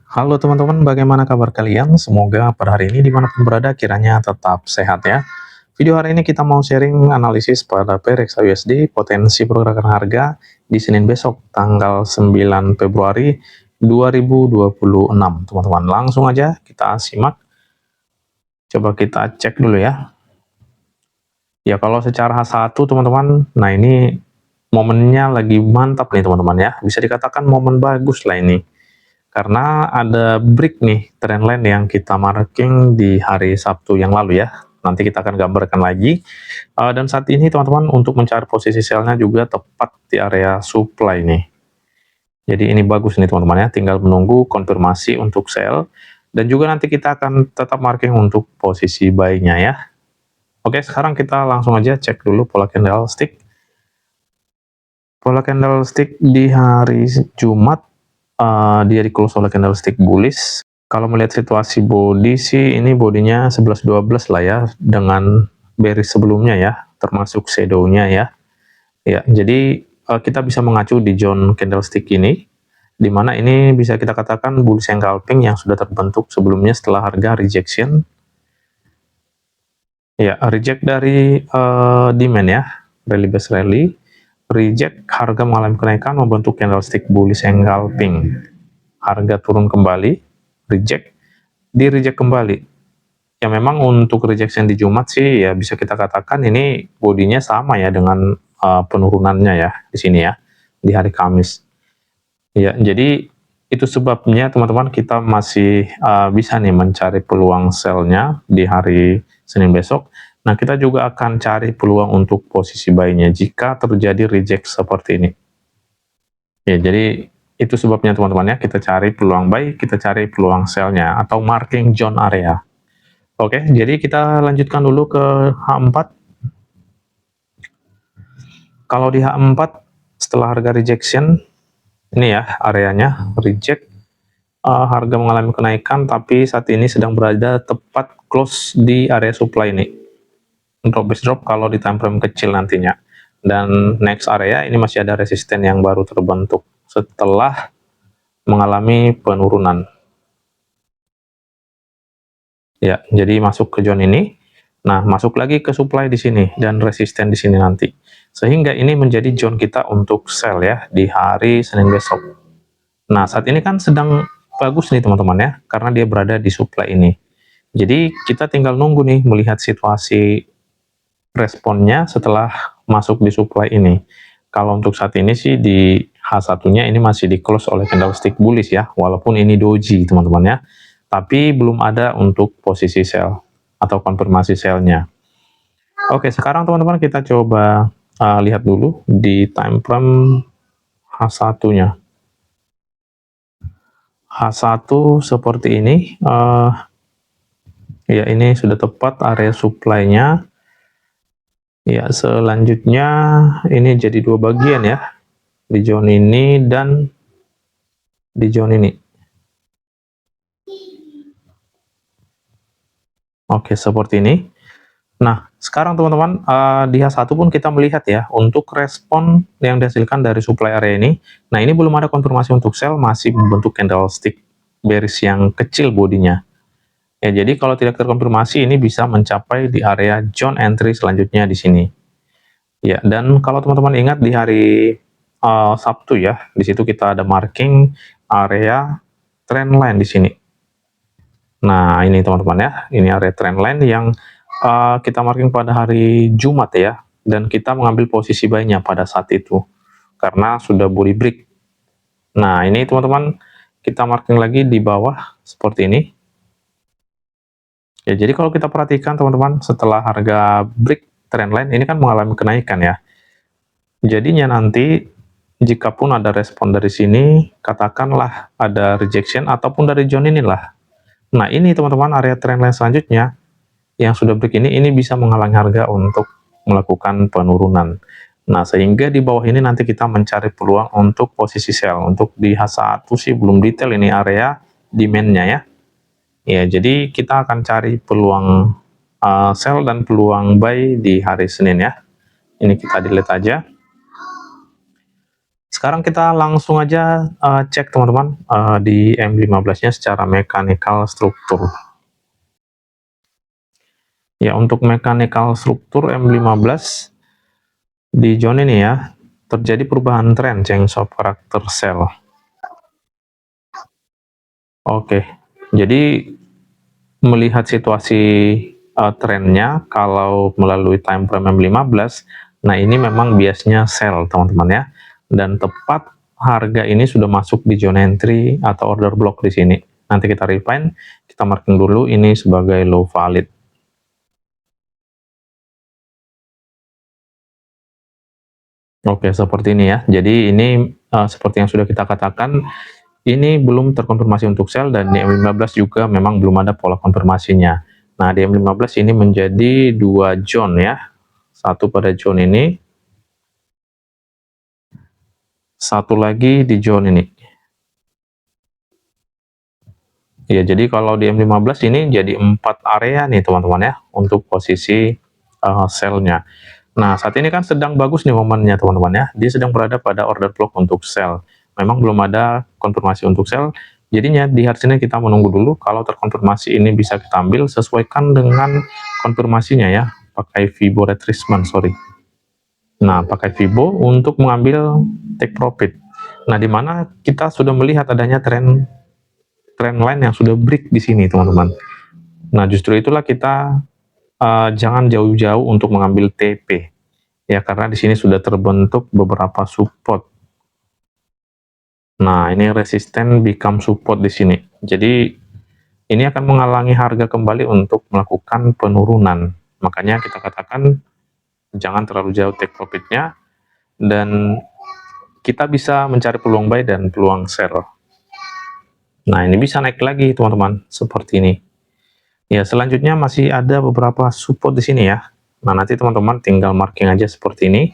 Halo teman-teman, bagaimana kabar kalian? Semoga pada hari ini dimanapun berada kiranya tetap sehat ya. Video hari ini kita mau sharing analisis pada pair XAUSD potensi pergerakan harga di Senin besok tanggal 9 Februari 2026. Teman-teman, langsung aja kita simak. Coba kita cek dulu ya. Ya kalau secara H1 teman-teman, nah ini momennya lagi mantap nih teman-teman ya. Bisa dikatakan momen bagus lah ini. Karena ada break nih trendline yang kita marking di hari Sabtu yang lalu ya. Nanti kita akan gambarkan lagi. Dan saat ini teman-teman untuk mencari posisi sell-nya juga tepat di area supply nih. Jadi ini bagus nih teman-teman ya, tinggal menunggu konfirmasi untuk sell. Dan juga nanti kita akan tetap marking untuk posisi buy-nya ya. Oke, sekarang kita langsung aja cek dulu pola candlestick. Pola candlestick di hari Jumat dia di close oleh candlestick bullish. Kalau melihat situasi body sih ini bodinya 11-12 lah ya dengan bearish sebelumnya ya, termasuk shadow-nya ya. Ya, jadi kita bisa mengacu di zone candlestick ini, di mana ini bisa kita katakan bullish engulfing yang sudah terbentuk sebelumnya setelah harga rejection. Ya, reject dari demand ya, rally based rally, reject harga mengalami kenaikan membentuk candlestick bullish engulfing. Harga turun kembali, reject, di reject kembali. Ya memang untuk rejection di Jumat sih ya bisa kita katakan ini bodinya sama ya dengan penurunannya ya di sini ya di hari Kamis. Ya jadi itu sebabnya teman-teman kita masih bisa nih mencari peluang sell-nya di hari Senin besok. Nah kita juga akan cari peluang untuk posisi buy-nya jika terjadi reject seperti ini. Ya jadi itu sebabnya teman-teman ya, kita cari peluang buy, kita cari peluang sell-nya atau marking zone area. Oke, jadi kita lanjutkan dulu ke H4. Kalau di H4 setelah harga rejection, ini ya areanya reject, harga mengalami kenaikan tapi saat ini sedang berada tepat close di area supply ini. Drop base drop kalau di time frame kecil nantinya. Dan next area ini masih ada resisten yang baru terbentuk setelah mengalami penurunan. Ya, jadi masuk ke zone ini. Nah, masuk lagi ke supply di sini dan resisten di sini nanti. Sehingga ini menjadi zone kita untuk sell ya di hari Senin besok. Nah, saat ini kan sedang bagus nih teman-teman ya, karena dia berada di supply ini. Jadi kita tinggal nunggu nih melihat situasi responnya setelah masuk di supply ini. Kalau untuk saat ini sih di H1-nya ini masih di close oleh candlestick bullish ya, walaupun ini doji teman-teman ya. Tapi belum ada untuk posisi sell atau konfirmasi sell-nya. Oke, sekarang teman-teman kita coba lihat dulu di time frame H1-nya. H1 seperti ini, ya ini sudah tepat area supply-nya. Ya, selanjutnya ini jadi dua bagian ya, di zone ini dan di zone ini. Oke, seperti ini. Nah, sekarang teman-teman, di H1 pun kita melihat ya, untuk respon yang dihasilkan dari supply area ini, nah ini belum ada konfirmasi untuk sell, masih membentuk candlestick bearish yang kecil bodinya. Ya, jadi kalau tidak terkonfirmasi, ini bisa mencapai di area zone entry selanjutnya di sini. Ya, dan kalau teman-teman ingat di hari Sabtu ya, di situ kita ada marking area trendline di sini. Nah, ini teman-teman ya, ini area trendline yang kita marking pada hari Jumat ya, dan kita mengambil posisi buy-nya pada saat itu, karena sudah body break. Nah, ini teman-teman, kita marking lagi di bawah, seperti ini. Ya, jadi kalau kita perhatikan teman-teman, setelah harga break trendline, ini kan mengalami kenaikan ya. Jadinya nanti, jikapun ada respon dari sini, katakanlah ada rejection, ataupun dari zone inilah. Nah, ini teman-teman, area trendline selanjutnya, yang sudah break ini bisa menghalangi harga untuk melakukan penurunan. Nah, sehingga di bawah ini nanti kita mencari peluang untuk posisi sell. Untuk di H1 sih belum detail ini area demand-nya ya. Ya, jadi kita akan cari peluang sell dan peluang buy di hari Senin ya. Ini kita delete aja. Sekarang kita langsung aja cek teman-teman di M15-nya secara mechanical struktur. Ya, untuk mechanical struktur M15 di zone ini ya, terjadi perubahan tren change of character cell. Oke, jadi melihat situasi trennya, kalau melalui time frame M15, nah ini memang biasnya sell teman-teman ya, dan tepat harga ini sudah masuk di zone entry atau order block di sini. Nanti kita refine, kita marking dulu ini sebagai low valid. Oke, seperti ini ya. Jadi ini seperti yang sudah kita katakan, ini belum terkonfirmasi untuk sell, dan di M15 juga memang belum ada pola konfirmasinya. Nah, di M15 ini menjadi dua zone ya. Satu pada zone ini, satu lagi di zone ini. Ya, jadi kalau di M15 ini jadi 4 area nih teman-teman ya, untuk posisi sell-nya. Nah, saat ini kan sedang bagus nih momennya teman-teman ya, dia sedang berada pada order block untuk sell. Memang belum ada konfirmasi untuk sell, jadinya di hari Senin kita menunggu dulu, kalau terkonfirmasi ini bisa kita ambil, sesuaikan dengan konfirmasinya ya, pakai Fibo retracement, sorry. Nah, pakai Fibo untuk mengambil take profit. Nah, di mana kita sudah melihat adanya trend line yang sudah break di sini teman-teman. Nah, justru itulah kita jangan jauh-jauh untuk mengambil TP. Ya, karena di sini sudah terbentuk beberapa support. Nah, ini resisten become support di sini. Jadi, ini akan menghalangi harga kembali untuk melakukan penurunan. Makanya kita katakan jangan terlalu jauh take profitnya, dan kita bisa mencari peluang buy dan peluang sell. Nah, ini bisa naik lagi teman-teman, seperti ini. Ya, selanjutnya masih ada beberapa support di sini ya. Nah, nanti teman-teman tinggal marking aja seperti ini,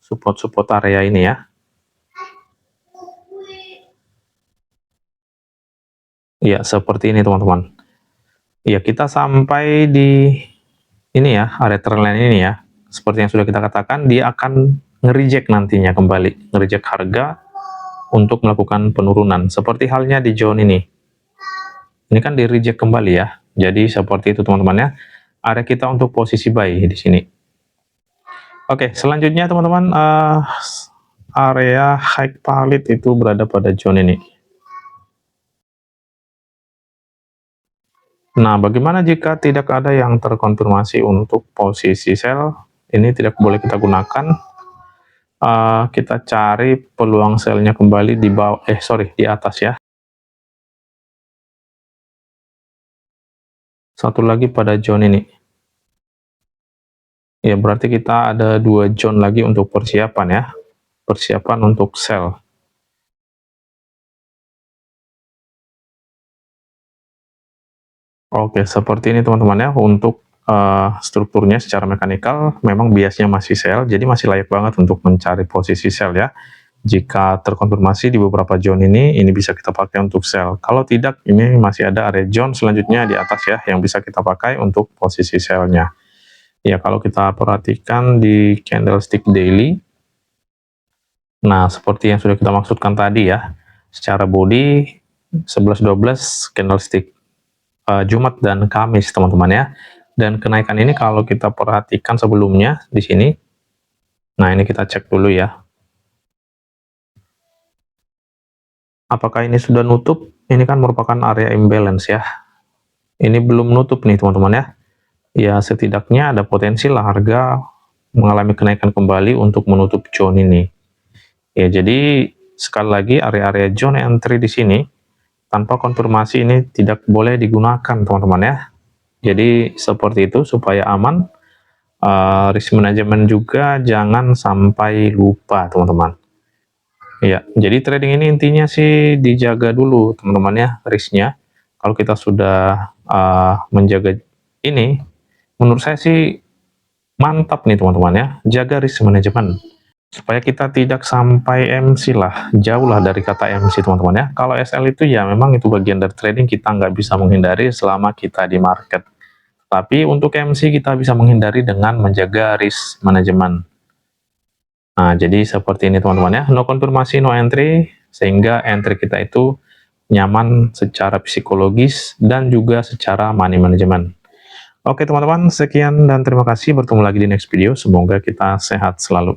support-support area ini ya. Ya, seperti ini teman-teman. Ya, kita sampai di ini ya, area trendline ini ya. Seperti yang sudah kita katakan, dia akan nge-reject nantinya kembali, nge-reject harga untuk melakukan penurunan. Seperti halnya di zone ini. Ini kan di-reject kembali ya. Jadi seperti itu teman-teman ya. Area kita untuk posisi buy di sini. Oke, selanjutnya teman-teman, area high valid itu berada pada zone ini. Nah, bagaimana jika tidak ada yang terkonfirmasi untuk posisi sell? Ini tidak boleh kita gunakan. Kita cari peluang sell-nya kembali di bawah, di atas ya. Satu lagi pada zone ini. Ya, berarti kita ada 2 zone lagi untuk persiapan ya. Persiapan untuk sell. Oke, seperti ini teman-teman ya, untuk strukturnya secara mekanikal memang biasnya masih sell, jadi masih layak banget untuk mencari posisi sell ya. Jika terkonfirmasi di beberapa zone ini bisa kita pakai untuk sell. Kalau tidak, ini masih ada area zone selanjutnya di atas ya, yang bisa kita pakai untuk posisi sell-nya. Ya, kalau kita perhatikan di candlestick daily, nah seperti yang sudah kita maksudkan tadi ya, secara body 11-12 candlestick Jumat dan Kamis teman-teman ya. Dan kenaikan ini kalau kita perhatikan sebelumnya di sini, nah ini kita cek dulu ya. Apakah ini sudah nutup? Ini kan merupakan area imbalance ya. Ini belum nutup nih teman-teman ya. Ya setidaknya ada potensi lah harga mengalami kenaikan kembali untuk menutup zone ini. Ya, jadi sekali lagi area-area zone entry di sini tanpa konfirmasi ini tidak boleh digunakan teman-teman ya. Jadi seperti itu supaya aman. Risk management juga jangan sampai lupa teman-teman. Ya, jadi trading ini intinya sih dijaga dulu teman-teman ya, risknya. Kalau kita sudah menjaga ini, menurut saya sih mantap nih teman-teman ya, jaga risk management. Supaya kita tidak sampai MC lah, jauh lah dari kata MC teman-teman ya. Kalau SL itu ya memang itu bagian dari trading, kita nggak bisa menghindari selama kita di market. Tapi untuk MC kita bisa menghindari dengan menjaga risk management. Nah, jadi seperti ini teman-teman ya, no konfirmasi, no entry, sehingga entry kita itu nyaman secara psikologis dan juga secara money management. Oke teman-teman, sekian dan terima kasih, bertemu lagi di next video, semoga kita sehat selalu.